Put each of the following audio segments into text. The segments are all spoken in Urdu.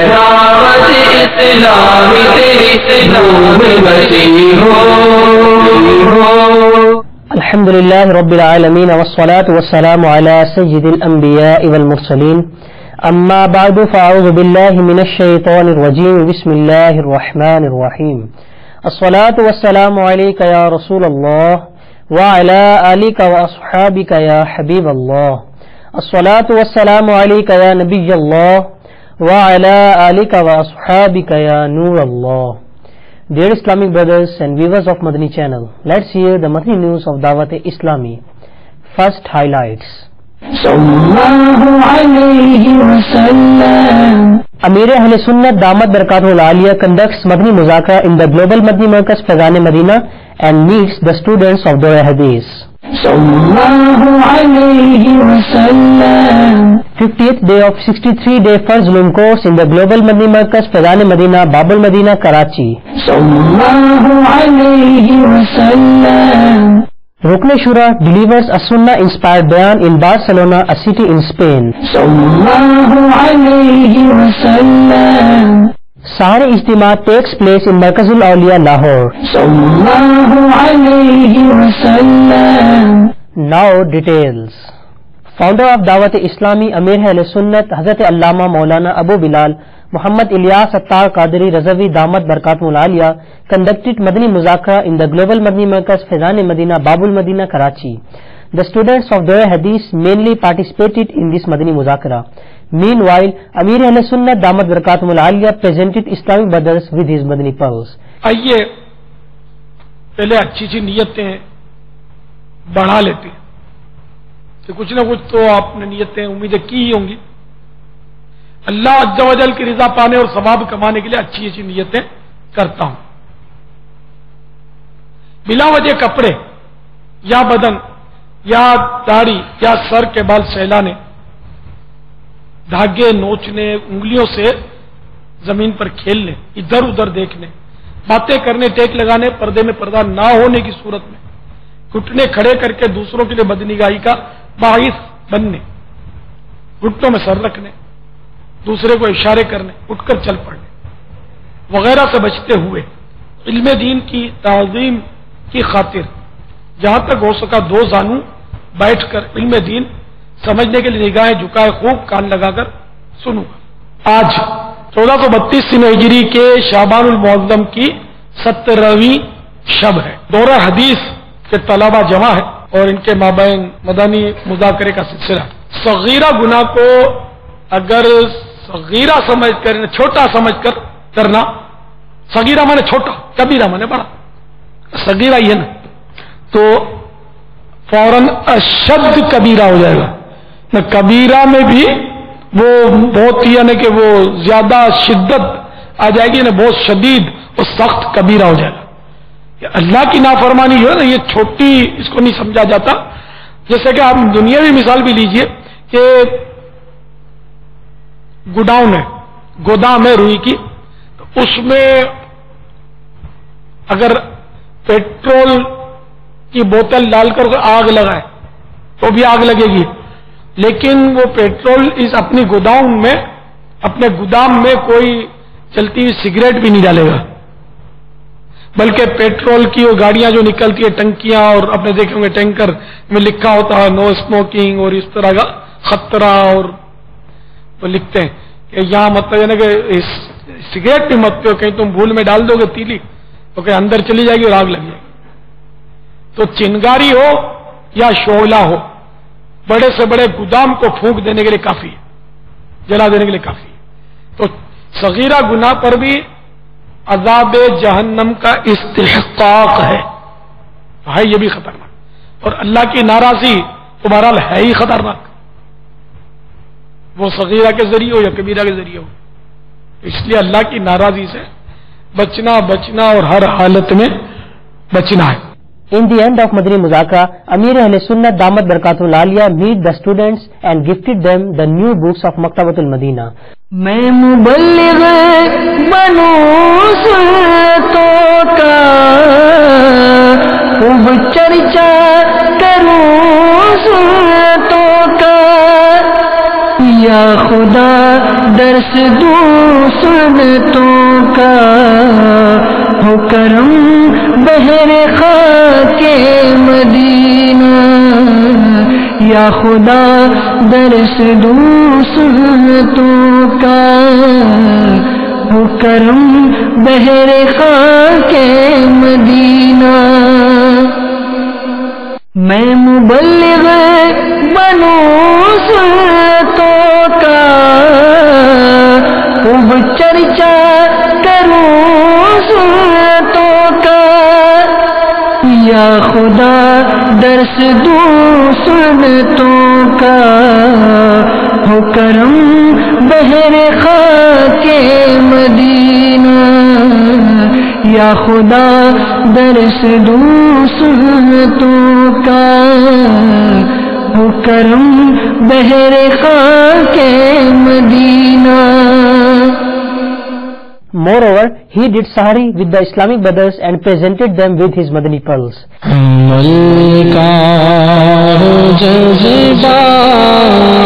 دعوت اسلامی تیری نور مسیح ہو. الحمد للہ رب العالمین والصلاة والسلام علی سید الانبیاء والمرسلین. اما بعد فاعوذ باللہ من الشیطان الرجیم. بسم اللہ الرحمن الرحیم. الصلاة والسلام علیک یا رسول اللہ وعلی آلک واصحابک یا حبیب اللہ. الصلاة والسلام علیک یا نبی اللہ وعلی آلک واصحابک یا نور اللہ. Dear Islamic brothers and viewers of Madani channel, let's hear the Madani news of Dawat Islami. First highlights. Amir Ahl Sunnat Damat Barakatul Aliyah conducts Madani Muzakara in the Global Madani Markaz Faizan Medina and meets the students of Dawah Hadith. 50th day of 63-day Farz Ulum course in the Global Madani Markaz Faizan Medina, Babul Medina, Karachi. Rukn Shura delivers a Sunnah inspired bayan in Barcelona, a city in Spain. Sahar Ijtima takes place in Markazul Awliya, Lahore. Now details. Founder of Dawat Islami, Amir Ahl Sunnat, Hazrat Allama Maulana Abu Bilal Muhammad Ilyas Attar Qadri Razavi Damat Barakatul Aliyah conducted Madani Muzakara in the Global Madani Markaz Faizan Medina, Babul Medina, Karachi. The students of Dawah Hadith mainly participated in this Madani Muzakara. Meanwhile, Amir Ahl Sunnat Damat Barakatul Aliyah presented Islamic brothers with his Madani pearls. آئیے پہلے اچھی نیتیں بڑھا لیتے ہیں کہ کچھ نہ کچھ تو آپ نے نیتیں امیدیں کی ہی ہوں گی. اللہ عز و جل کی رضا پانے اور ثواب کمانے کے لیے اچھی اچھی نیتیں کرتا ہوں. بلا وجہ کپڑے یا بدن یا داڑھی یا سر کے بال سہلانے، دھاگے نوچنے، انگلیوں سے زمین پر کھیلنے، ادھر ادھر دیکھنے، باتیں کرنے، ٹیک لگانے، پردے میں پردہ نہ ہونے کی صورت میں گھٹنے کھڑے کر کے دوسروں کے لیے بدنگاہی کا باعث بننے، گھٹنوں میں سر رکھنے، دوسرے کو اشارے کرنے، اٹھ کر چل پڑنے وغیرہ سے بچتے ہوئے علم دین کی تعظیم کی خاطر جہاں تک ہو سکا دو زانو بیٹھ کر علم دین سمجھنے کے لیے نگاہیں جھکائے خوب کان لگا کر سنوں گا. آج 1432 ہجری کے شعبان المعظم کی 17ویں شب ہے. دورہ حدیث کے طلبہ جمع ہے اور ان کے مابین مدنی مذاکرے کا سلسلہ. صغیرہ گناہ کو اگر صغیرہ سمجھ کر، چھوٹا سمجھ کر کرنا، صغیرہ مانے چھوٹا، کبیرہ مانے بڑا، صغیرہ یہ نا تو فوراً اشد کبیرہ ہو جائے گا. نہ کبیرہ میں بھی وہ بہت یعنی کہ وہ زیادہ شدت آ جائے گی، نہ بہت شدید اور سخت کبیرہ ہو جائے گا. اللہ کی نافرمانی جو ہے نا، یہ چھوٹی اس کو نہیں سمجھا جاتا. جیسے کہ آپ دنیاوی مثال بھی لیجئے کہ گوڈاؤن ہے، گودام ہے روئی کی، تو اس میں اگر پیٹرول کی بوتل ڈال کر آگ لگائے تو بھی آگ لگے گی، لیکن وہ پیٹرول اس اپنی گوداؤن میں، اپنے گودام میں کوئی چلتی ہوئی سگریٹ بھی نہیں ڈالے گا، بلکہ پیٹرول کی وہ گاڑیاں جو نکلتی ہے ٹنکیاں، اور اپنے دیکھیں گے ٹینکر میں لکھا ہوتا ہے نو اسموکنگ اور اس طرح کا خطرہ، اور وہ لکھتے ہیں کہ یہاں مطلب یعنی کہ سگریٹ بھی مت پیو، کہیں تم بھول میں ڈال دو گے تیلی تو کہ اندر چلی جائے گی اور آگ لگ جائے گی. تو چنگاری ہو یا شعلہ ہو، بڑے سے بڑے گودام کو پھونک دینے کے لیے کافی ہے، جلا دینے کے لیے کافی ہے. تو صغیرہ گناہ پر بھی عذاب جہنم کا استحقاق ہے یہ بھی خطرناک، اور اللہ کی ناراضی تو بہرحال ہے ہی خطرناک، وہ صغیرہ کے ذریعے ہو یا کبیرہ کے ذریعے ہو. اس لیے اللہ کی ناراضی سے بچنا اور ہر حالت میں بچنا ہے. In the end of Madani Muzakara, Amir Ahl Sunnat Damat Barakatul Aliyah meet the students and gifted them the new books of Maktabatul Madina. میں مبلغ بنوں سنتوں کا خوب چرچا کروں سنتوں کا یا خدا درس دوں سنتوں کا، ہو کرم بہر خاک مدینہ، یا خدا درس دوں سنتوں کا، ہو کرم بہر خاک مدینہ۔ میں مبلغ بنوں سنتوں کا، خوب چرچا کروں سنتوں کا، یا خدا درس دوں سنتوں کا، ہو کرم بہر خاک مدینہ، یا خدا درس دوں سنتوں کا، ہو کرم بہر خاک مدینہ۔ Moreover, he did sahari with the Islamic brothers and presented them with his Madani pearls. عمل کا جذبہ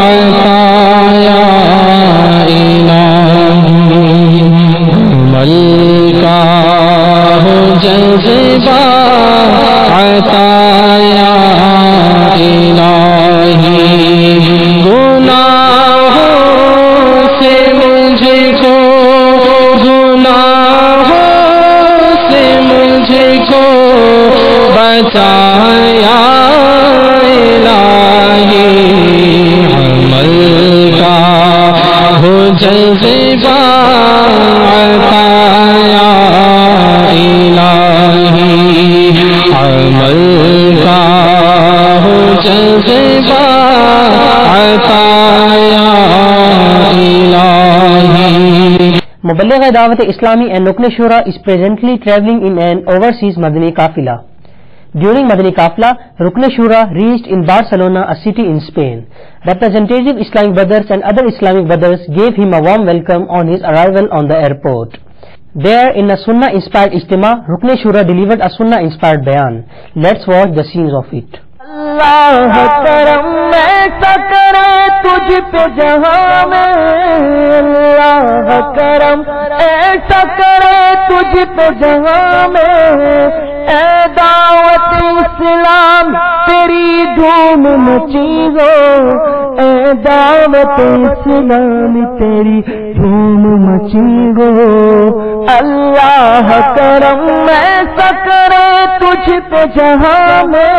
عطا یا الہی، عمل کا جذبہ عطا یا الہی، گناہوں سے مجھ کو، بچایا الہی، عمل کا ہو جذبہ عطا یا الہی، عمل کا ہو جذبہ عطا یا الہی۔ Muballigh Dawat Islami and Rukn Shura is presently travelling in an overseas Madani Qafila. During Madani Qafla, Rukn Shura reached in Barcelona, a city in Spain. Representative Islamic brothers and other Islamic brothers gave him a warm welcome on his arrival on the airport. There, in a Sunnah-inspired Ijtima, Rukn Shura delivered a Sunnah-inspired bayan. Let's watch the scenes of it. اللہ کرم ایسا کرے تجھ پہ جہاں میں، اللہ کرم ایسا کرے تجھ پہ جہاں میں، اے دعوت اسلام تیری دھوم مچی ہو، اے دعوت اسلام تیری دھوم مچی ہو، اللہ کرم ایسا کرے تجھ پہ جہاں میں،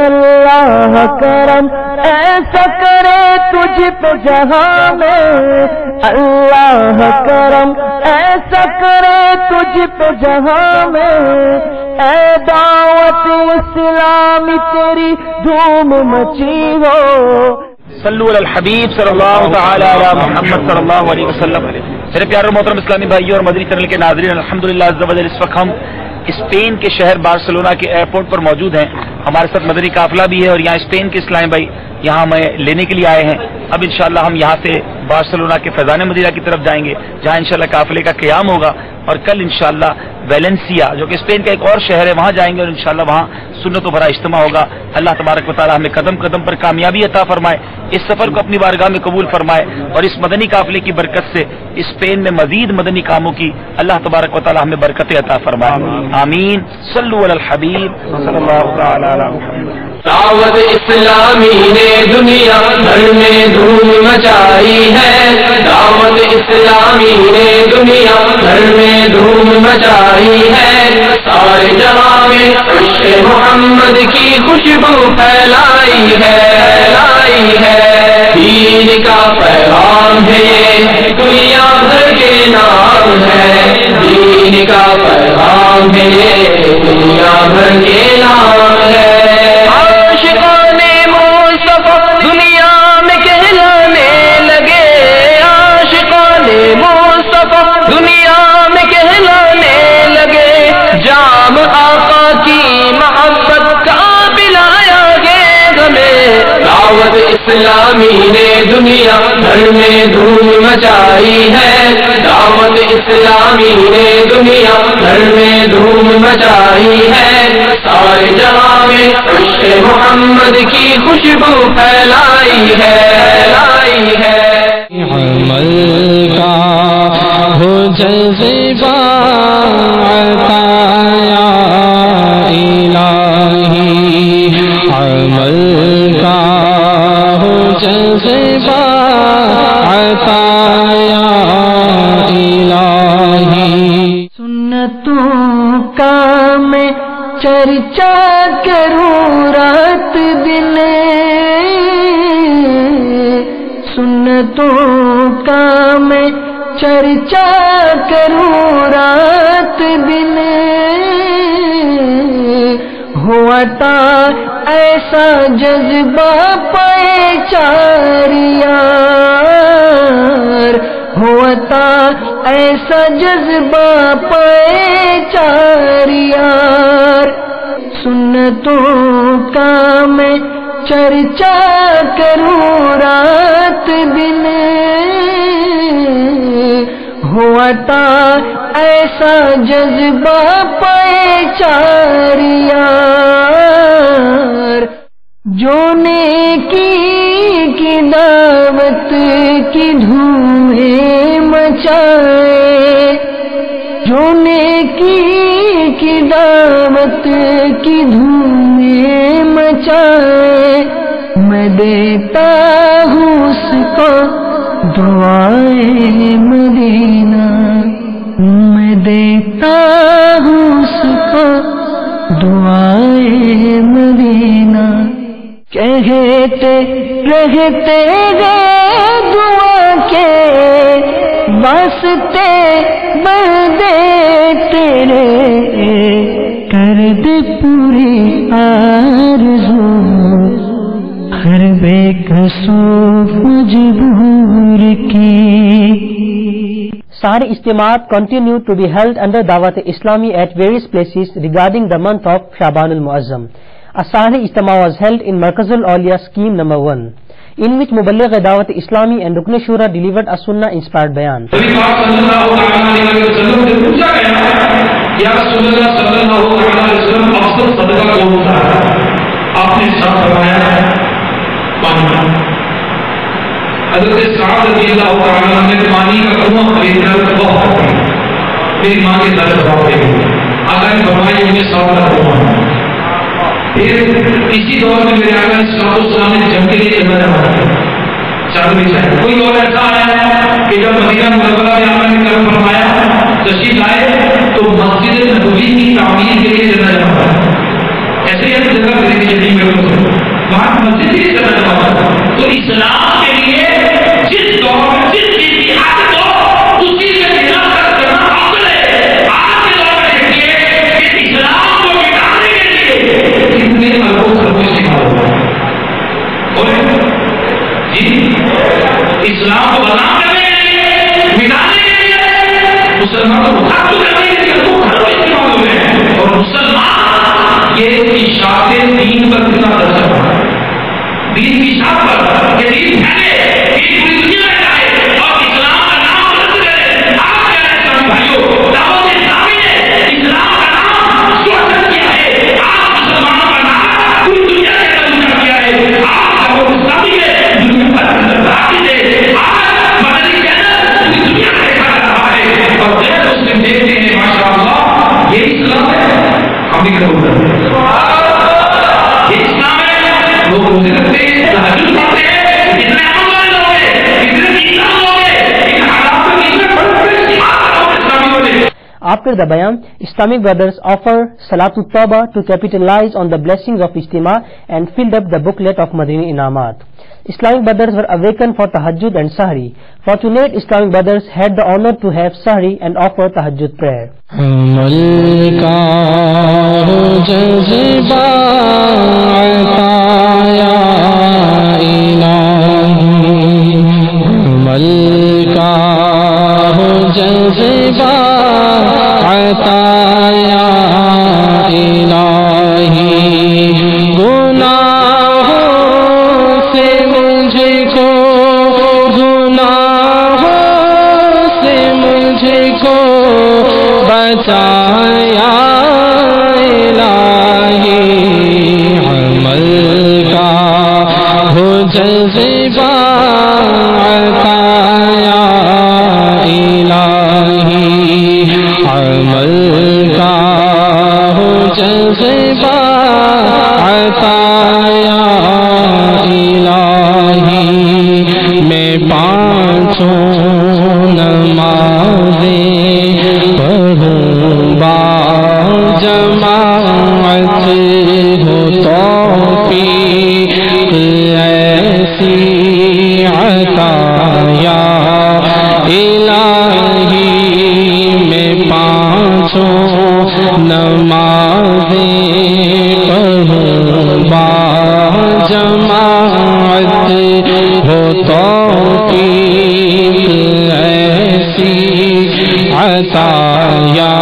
اللہ کرم ایسا کرے تجھ پہ جہاں میں، اللہ کرم ایسا کرے تجھ پہ جہاں میں، اے دعوت اسلامی تیری دھوم مچی ہو۔ صلو علی الحبیب صلی اللہ تعالی علی محمد صلی اللہ علیہ وسلم۔ میرے پیارے محترم اسلامی بھائیوں اور مدنی چینل کے ناظرین، الحمدللہ عز و جل اس وقت ہم اسپین کے شہر بارسلونا کے ایئرپورٹ پر موجود ہیں۔ ہمارے ساتھ مدنی قافلہ بھی ہے اور یہاں اسپین کے اسلامی بھائی یہاں ہمیں لینے کے لیے آئے ہیں۔ اب انشاءاللہ ہم یہاں سے بارسلونا کے فیضان مدینہ کی طرف جائیں گے، جہاں انشاءاللہ قافلے کا قیام ہوگا، اور کل انشاءاللہ ویلنسیا جو کہ اسپین کا ایک اور شہر ہے وہاں جائیں گے، اور انشاءاللہ وہاں سنت و بھرا اجتماع ہوگا۔ اللہ تبارک و تعالی ہمیں قدم قدم پر کامیابی عطا فرمائے، اس سفر کو اپنی بارگاہ میں قبول فرمائے، اور اس مدنی قافلے کی برکت سے اسپین میں مزید مدنی کاموں کی اللہ تبارک و تعالی ہمیں برکتیں عطا فرمائے، آمین۔ صلو علی الحبیب صلی اللہ تعالی علی محمد۔ دعوت اسلامی نے دنیا بھر میں دھوم مچائی ہے، دعوت اسلامی نے دنیا بھر میں دھوم مچائی ہے، سارے جہاں میں عشق محمد کی خوشبو پھیلائی ہے، دین کا پیغام ہے یہ دنیا بھر کے نام ہے، دین کا پیغام ہے یہ دنیا بھر کے نام ہے۔ عاشقان مصطفیٰ دنیا میں کہلانے لگے، عاشقان مصطفیٰ دنیا میں کہلانے لگے، جام آقا کی محبت کا پلایا گے ہمیں، دعوت اسلامی نے دنیا بھر میں دھوم مچائی ہے، دعوت اسلامی نے دنیا بھر میں دھوم مچائی ہے، سارے جہاں میں عشق محمد کی خوشبو پھیلائی ہے۔ ہو جذبہ عطا یا الہی، عمل کا ہو جذبہ عطا یا الہی۔ سنتوں کا میں چرچا کروں رات دن، سنتوں کا میں چرچا کروں رات دن، ہوا تھا ایسا جذبہ پہچار یار، ہوا تھا ایسا جذبہ پہچار یار، سنتوں کا میں چرچا کروں رات دن، ہوا تھا ایسا جذبہ پہچار یار، جو نیکی کی دعوت کی دھومیں مچائے، جو نیکی کی دعوت کی دھومیں مچائے، میں دیتا ہوں اس کو دعائے مدینہ، میں دیتا ہوں اس کو دعائے مدینہ، کہتے رہتے گئے دعا کے واسطے بندے تیرے، کر دے پوری آرزو ہر بے کسوف مجبور کی۔ Sahari Ijtimaat continue to be held under Dawat Islami at various places regarding the month of Shaban al-Muazzam. A Sahari Ijtima was held in Markazul Awliya scheme number 1, in which Muballigh Dawat Islami and Rukn Shura delivered a Sunnah inspired bayan. نبی پاک صلی اللہ علیہ وسلم سے پوچھا گیا یا رسول اللہ صلی اللہ علیہ وسلم افضل صدقہ کون سا ہے؟ آپ نے ارشاد فرمایا پانی۔ حضرت سعد رضی اللہ عنہ نے پانی کا کنواں خریدنا بہت میری ماں کے ساتھ جواب دے گی، آقا نے فرمایا مجھے 100 کا کنواں۔ پھر اسی دور میں میرے آقا صلی اللہ علیہ وسلم نے جنگ کے لیے چلنا جمع کیا، چادر بچھائی۔ کوئی اور ایسا آیا کہ جب مدینہ منورہ میں آقا نے کرم فرمایا تشریف لائے تو مسجد نبوی کی تعمیر کے لیے چلنا جمع کیا، ایسے ہی جگہ خریدی چلی میرے کو وہاں مسجد کے لیے چلنا جمع کیا۔ تو اسلام کے لیے جس دور میں جس چیز کی حاجت ہو اسی سے بنا کرنا افضل ہے۔ آج کے دور میں دیکھیے کہ اسلام کو مٹانے کے لیے کتنے اربوں خرچ استعمال ہوا اور جی اسلام کو بدنام کرنے کے لیے مٹانے کے لیے مسلمانوں کو خرچ کرنے کے لیے اربوں خرچ استعمال ہوئے ہیں، اور مسلمان یہ اشاعت دین پر کتنا درجہ پڑا ہے، دین کی اشاعت پر کہ دین پھیلے، دین پوری دنیا میں جائے اور اسلام کا نام بلند کرے۔ آپ کہہ رہے ہیں سب بھائیوں دعوت اسلامی نے اسلام کا نام روشن کیا ہے، آپ مسلمانوں کا نام پوری دنیا کے اندر روشن کیا ہے۔ آپ دعوت اسلامی نے دنیا پر راضی ہے، آج مدنی چینل پوری دنیا میں دیکھا جا رہا ہے اور غیر مسلم دیکھتے ہیں ماشاء اللہ یہ اسلام ہے۔ ہم بھی کرو یہ اسلام ہے، لوگ روزے رکھتے ہیں، تہجد پڑھتے ہیں، کتنے عمل والے لوگ ہیں، کتنے دیندار لوگ ہیں، ان حالات میں کتنے بڑے اسلامی ہوتے ہیں۔ After the bayan, Islamic brothers offer Salatul Tawbah to capitalize on the blessings of Ijtima and filled up the booklet of Madini Inamat. Islamic brothers were awakened for Tahajjud and Sahri. Fortunate Islamic brothers had the honor to have Sahri and offer Tahajjud prayer. جذبہ عطا یا الہی عطا یا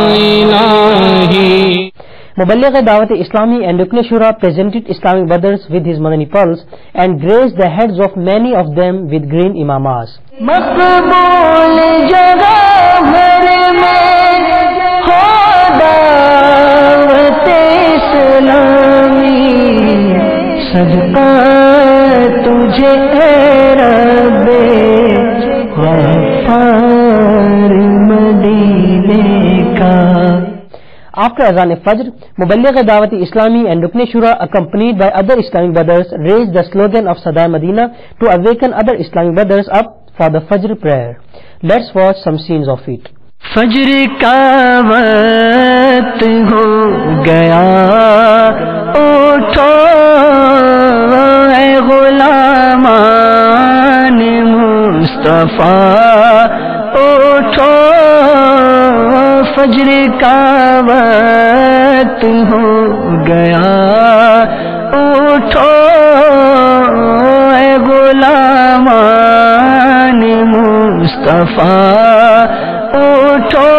الہی. Muballigh Dawat Islami and Rukn Shura presented Islamic brothers with his Madani pearls and graced the heads of many of them with green imamas. مقبول جگہ بھر میں ہو دعوت اسلامی، صدقہ تجھے اے رب غفار مدینے کا. After Azan Fajr, Muballigh Dawat Islami and Rukn Shura, accompanied by other Islamic brothers, raised the slogan of Sada Madina to awaken other Islamic brothers up for the Fajr prayer. Let's watch some scenes of it. فجر کا وقت ہو گیا، اٹھو اے غلامان مصطفیٰ، اٹھو فجر کا وقت ہو گیا، اٹھو اے غلامان مصطفیٰ، اٹھو.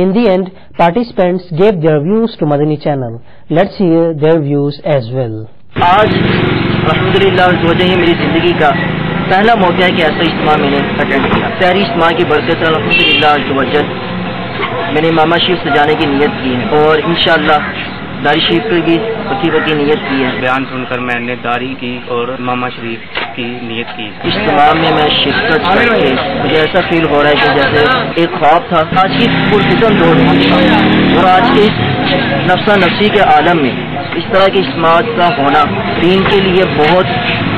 In the end, participants gave their views to Madani channel. Let's hear their views as well. آج الحمدللہ یہ میری زندگی کا پہلا موقع ہے کہ ایسا اجتماع میں نے اٹینڈ کیا. سحری اجتماع کی برکت الحمدللہ میں نے ماما شریف سجانے کی نیت کی ہے اور انشاءاللہ داری شریف کی پکی نیت کی ہے. بیان سن کر میں نے داری کی اور ماما شریف کی نیت کی. اجتماع میں شرکت کر کے مجھے ایسا فیل ہو رہا ہے کہ جیسے ایک خواب تھا. آج کی پرفتن دور میں اور آج کے اس نفسا نفسی کے عالم میں اس طرح کے اجتماع کا ہونا دین کے لیے بہت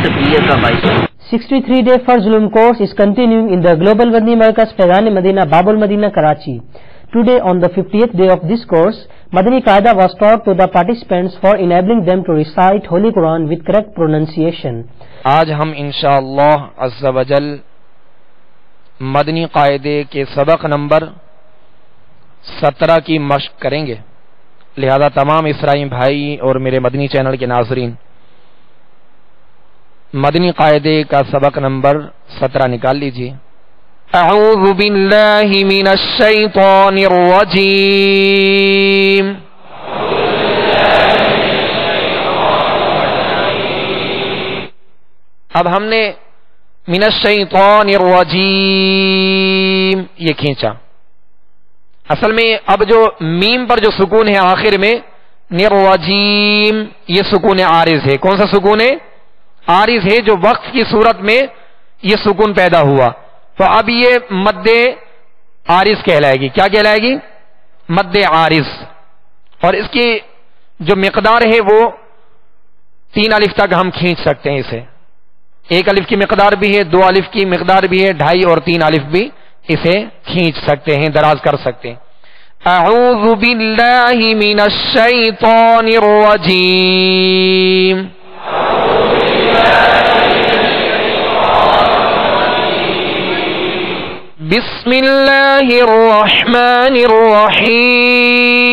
تقویت کا باعث ہے. 63-day Farz Ulum course is continuing in the Global Madani Markaz Faizan Madina Babul Madina Karachi. Today, on the 50th day of this course, Madani Qaida was taught to the participants for enabling them to recite Holy Quran with correct pronunciation. آج ہم انشاءاللہ عز و جل مدنی قاعدے کے سبق نمبر 17 کی مشق کریں گے. لہذا تمام اسرائی بھائی اور میرے مدنی چینل کے ناظرین مدنی قاعدے کا سبق نمبر 17 نکال لیجیے. اعوذ باللہ من الشیطان الرجیم. اب ہم نے من الشیطان الرجیم یہ کھینچا. اصل میں اب جو میم پر جو سکون ہے آخر میں الرجیم یہ سکون عارض ہے. کون سا سکون ہے؟ عارض ہے جو وقت کی صورت میں یہ سکون پیدا ہوا. تو اب یہ مد عارض کہلائے گی. کیا کہلائے گی؟ مد عارض. اور اس کی جو مقدار ہے وہ 3 الف تک ہم کھینچ سکتے ہیں اسے. 1 الف کی مقدار بھی ہے، 2 الف کی مقدار بھی ہے، 2.5 اور 3 الف بھی اسے کھینچ سکتے ہیں، دراز کر سکتے ہیں. اعوذ باللہ من الشیطان الرجیم. بسم اللہ الرحمن الرحیم.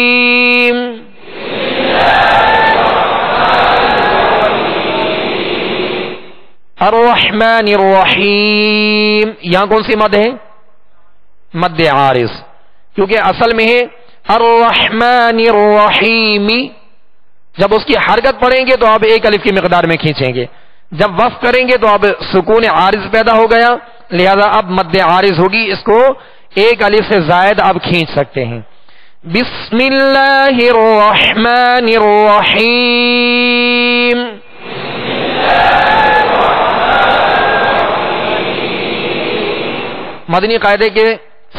الرحمن الرحیم یہاں کون سی مد ہے؟ مد عارض. کیونکہ اصل میں ہے الرحمن الرحیم. جب اس کی حرکت پڑھیں گے تو اب 1 الف کی مقدار میں کھینچیں گے. جب وقف کریں گے تو اب سکون عارض پیدا ہو گیا، لہذا اب مد عارض ہوگی. اس کو 1 الف سے زائد اب کھینچ سکتے ہیں. بسم اللہ الرحمن الرحیم. مدنی قاعدے کے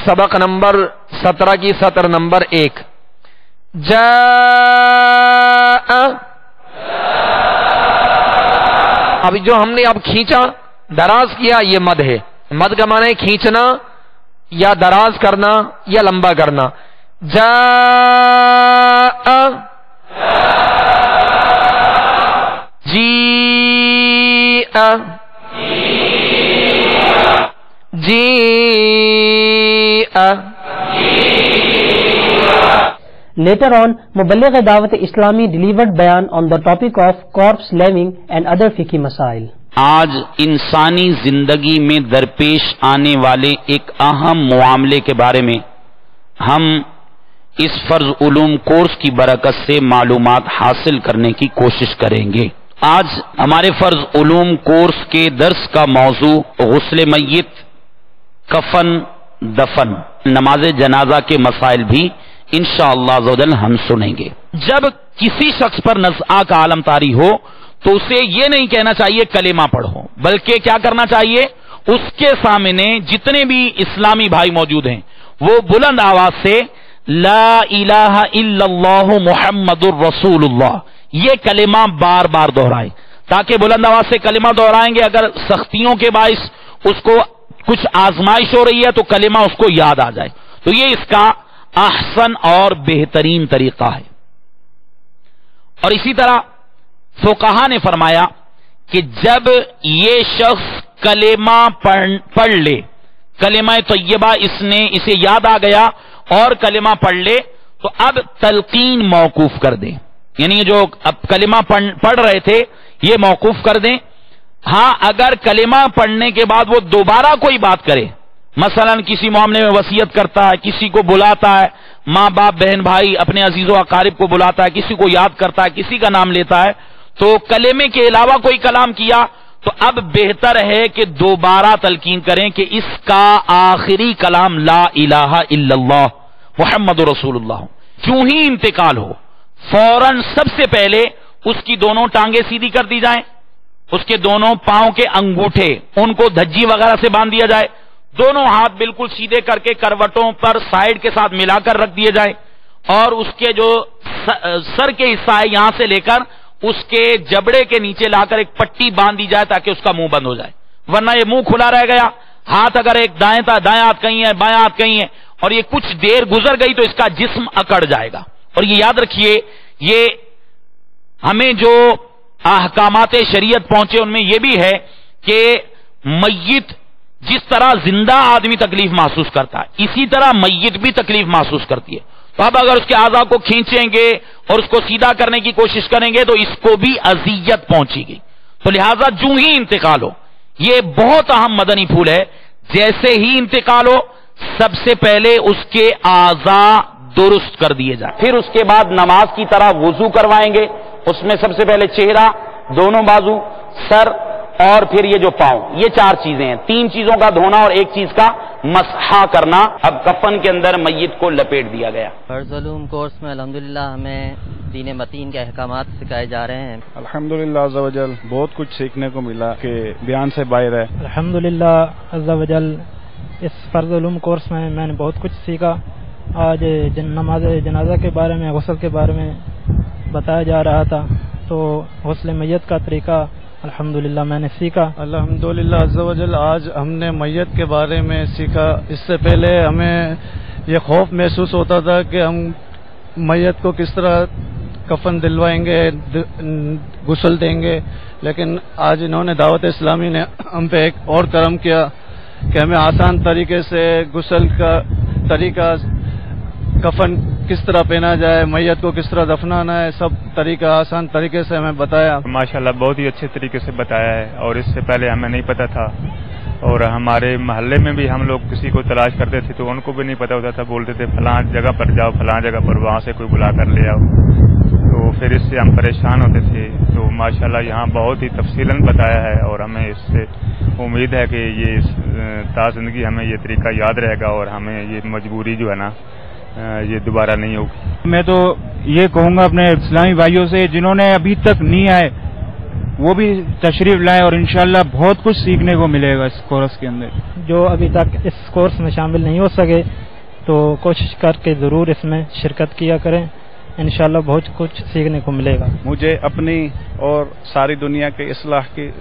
سبق نمبر 17 کی سطر نمبر 1. جاء. اب جو ہم نے اب کھینچا دراز کیا یہ مد ہے. مد کا معنی ہے کھینچنا یا دراز کرنا یا لمبا کرنا. جاء. جیء. جیء. Later on, Muballigh Dawat Islami delivered bayan on the topic of corpse laving and other fiqhi masail. آج انسانی زندگی میں درپیش آنے والے ایک اہم معاملے کے بارے میں ہم اس فرض علوم کورس کی برکت سے معلومات حاصل کرنے کی کوشش کریں گے۔ آج ہمارے فرض علوم کورس کے درس کا موضوع غسل میت، کفن، دفن، نماز جنازہ کے مسائل بھی انشاءاللہ عز و جل ہم سنیں گے۔ جب کسی شخص پر نزعہ کا عالم طاری ہو تو اسے یہ نہیں کہنا چاہیے کلمہ پڑھو، بلکہ کیا کرنا چاہیے؟ اس کے سامنے جتنے بھی اسلامی بھائی موجود ہیں وہ بلند آواز سے لا الہ الا اللہ محمد الرسول اللہ یہ کلمہ بار بار دہرائیں، تاکہ بلند آواز سے کلمہ دہرائیں گے، اگر سختیوں کے باعث اس کو کچھ آزمائش ہو رہی ہے تو کلمہ اس کو یاد آ جائے، تو یہ اس کا احسن اور بہترین طریقہ ہے۔ اور اسی طرح فقہا نے فرمایا کہ جب یہ شخص کلمہ پڑھ لے، کلمہ طیبہ اسے یاد آ گیا اور کلمہ پڑھ لے تو اب تلقین موقوف کر دیں، یعنی جو اب کلمہ پڑھ رہے تھے یہ موقوف کر دیں۔ ہاں اگر کلمہ پڑھنے کے بعد وہ دوبارہ کوئی بات کرے، مثلا کسی معاملے میں وصیت کرتا ہے، کسی کو بلاتا ہے، ماں باپ بہن بھائی اپنے عزیز و اقارب کو بلاتا ہے، کسی کو یاد کرتا ہے، کسی کا نام لیتا ہے، تو کلمے کے علاوہ کوئی کلام کیا تو اب بہتر ہے کہ دوبارہ تلقین کریں کہ اس کا آخری کلام لا الہ الا اللہ محمد رسول اللہ۔ کیوں ہی انتقال ہو فوراً سب سے پہلے اس کی دونوں ٹانگیں سیدھی کر دی جائیں، اس کے دونوں پاؤں کے انگوٹھے ان کو دھجی وغیرہ سے باندھ دیا جائے، دونوں ہاتھ بالکل سیدھے کر کے کروٹوں پر سائیڈ کے ساتھ ملا کر رکھ دیے جائیں، اور اس کے جو سر کے حصہ ہے یہاں سے لے کر اس کے جبڑے کے نیچے لا کر ایک پٹی باندھ دی جائے تاکہ اس کا منہ بند ہو جائے، ورنہ یہ منہ کھلا رہ گیا، ہاتھ اگر ایک دائیں ہاتھ کہیں ہے، بائیں ہاتھ کہیں ہے، اور یہ کچھ دیر گزر گئی تو اس کا جسم اکڑ جائے گا۔ اور یہ یاد رکھیے، یہ ہمیں جو احکامات شریعت پہنچے ان میں یہ بھی ہے کہ میت جس طرح زندہ آدمی تکلیف محسوس کرتا ہے اسی طرح میت بھی تکلیف محسوس کرتی ہے، تو اب اگر اس کے اعضاء کو کھینچیں گے اور اس کو سیدھا کرنے کی کوشش کریں گے تو اس کو بھی اذیت پہنچے گی، تو لہذا جو ہی انتقال ہو، یہ بہت اہم مدنی پھول ہے، جیسے ہی انتقال ہو سب سے پہلے اس کے اعضاء درست کر دیے جائیں، پھر اس کے بعد نماز کی طرح وضو کروائیں گے، اس میں سب سے پہلے چہرہ، دونوں بازو، سر اور پھر یہ جو پاؤں، یہ 4 چیزیں ہیں، 3 چیزوں کا دھونا اور 1 چیز کا مسحہ کرنا۔ اب کفن کے اندر میت کو لپیٹ دیا گیا۔ فرض علوم کورس میں الحمدللہ ہمیں دین متین کے احکامات سکھائے جا رہے ہیں۔ الحمدللہ عز و جل بہت کچھ سیکھنے کو ملا کہ بیان سے باہر ہے۔ الحمدللہ عز و جل اس فرض علوم کورس میں نے بہت کچھ سیکھا۔ آج نماز جنازہ کے بارے میں، غسل کے بارے میں بتایا جا رہا تھا، تو غسل میت کا طریقہ الحمدللہ میں نے سیکھا۔ الحمدللہ عز و جل آج ہم نے میت کے بارے میں سیکھا۔ اس سے پہلے ہمیں یہ خوف محسوس ہوتا تھا کہ ہم میت کو کس طرح کفن دلوائیں گے، غسل دیں گے، لیکن آج انہوں نے دعوت اسلامی نے ہم پہ ایک اور کرم کیا کہ ہمیں آسان طریقے سے غسل کا طریقہ، کفن کس طرح پہنا جائے، میت کو کس طرح دفنانا ہے، سب طریقہ آسان طریقے سے ہمیں بتایا۔ ماشاءاللہ بہت ہی اچھے طریقے سے بتایا ہے، اور اس سے پہلے ہمیں نہیں پتا تھا، اور ہمارے محلے میں بھی ہم لوگ کسی کو تلاش کرتے تھے تو ان کو بھی نہیں پتا ہوتا تھا، بولتے تھے فلاں جگہ پر جاؤ، فلاں جگہ پر، وہاں سے کوئی بلا کر لے آؤ، تو پھر اس سے ہم پریشان ہوتے تھے۔ تو ماشاءاللہ یہاں بہت ہی تفصیلاً بتایا ہے، اور ہمیں اس سے امید ہے کہ یہ تا زندگی ہمیں یہ طریقہ یاد رہے گا، اور ہمیں یہ مجبوری جو ہے نا یہ دوبارہ نہیں ہوگی۔ میں تو یہ کہوں گا اپنے اسلامی بھائیوں سے جنہوں نے ابھی تک نہیں آئے وہ بھی تشریف لائیں، اور انشاءاللہ بہت کچھ سیکھنے کو ملے گا اس کورس کے اندر۔ جو ابھی تک اس کورس میں شامل نہیں ہو سکے تو کوشش کر کے ضرور اس میں شرکت کیا کریں، انشاءاللہ بہت کچھ سیکھنے کو ملے گا۔ مجھے اپنی اور ساری دنیا کے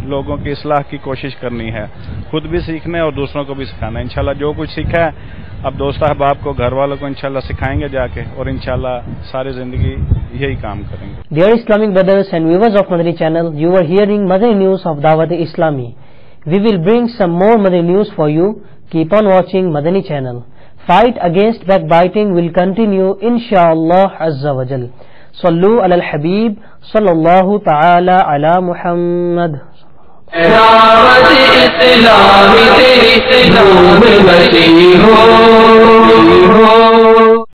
لوگوں کی اصلاح کی کوشش کرنی ہے، خود بھی سیکھنا ہے اور دوسروں کو بھی سکھانا ہے۔ انشاءاللہ جو کچھ سیکھا ہے اب دوست احباب کو، گھر والوں کو انشاءاللہ سکھائیں گے جا کے، اور انشاءاللہ ساری زندگی یہی کام کریں گے۔ Dear Islamic brothers and viewers of Madani channel, you are hearing Madani news of Dawat Islami. We will bring some more Madani news for you. Keep on watching Madani channel. Fight against backbiting will continue inshallah azza wa jal. Sallu ala al-Habib sallallahu ta'ala ala Muhammad. دعوت اسلامی تیری دھوم بچی ہو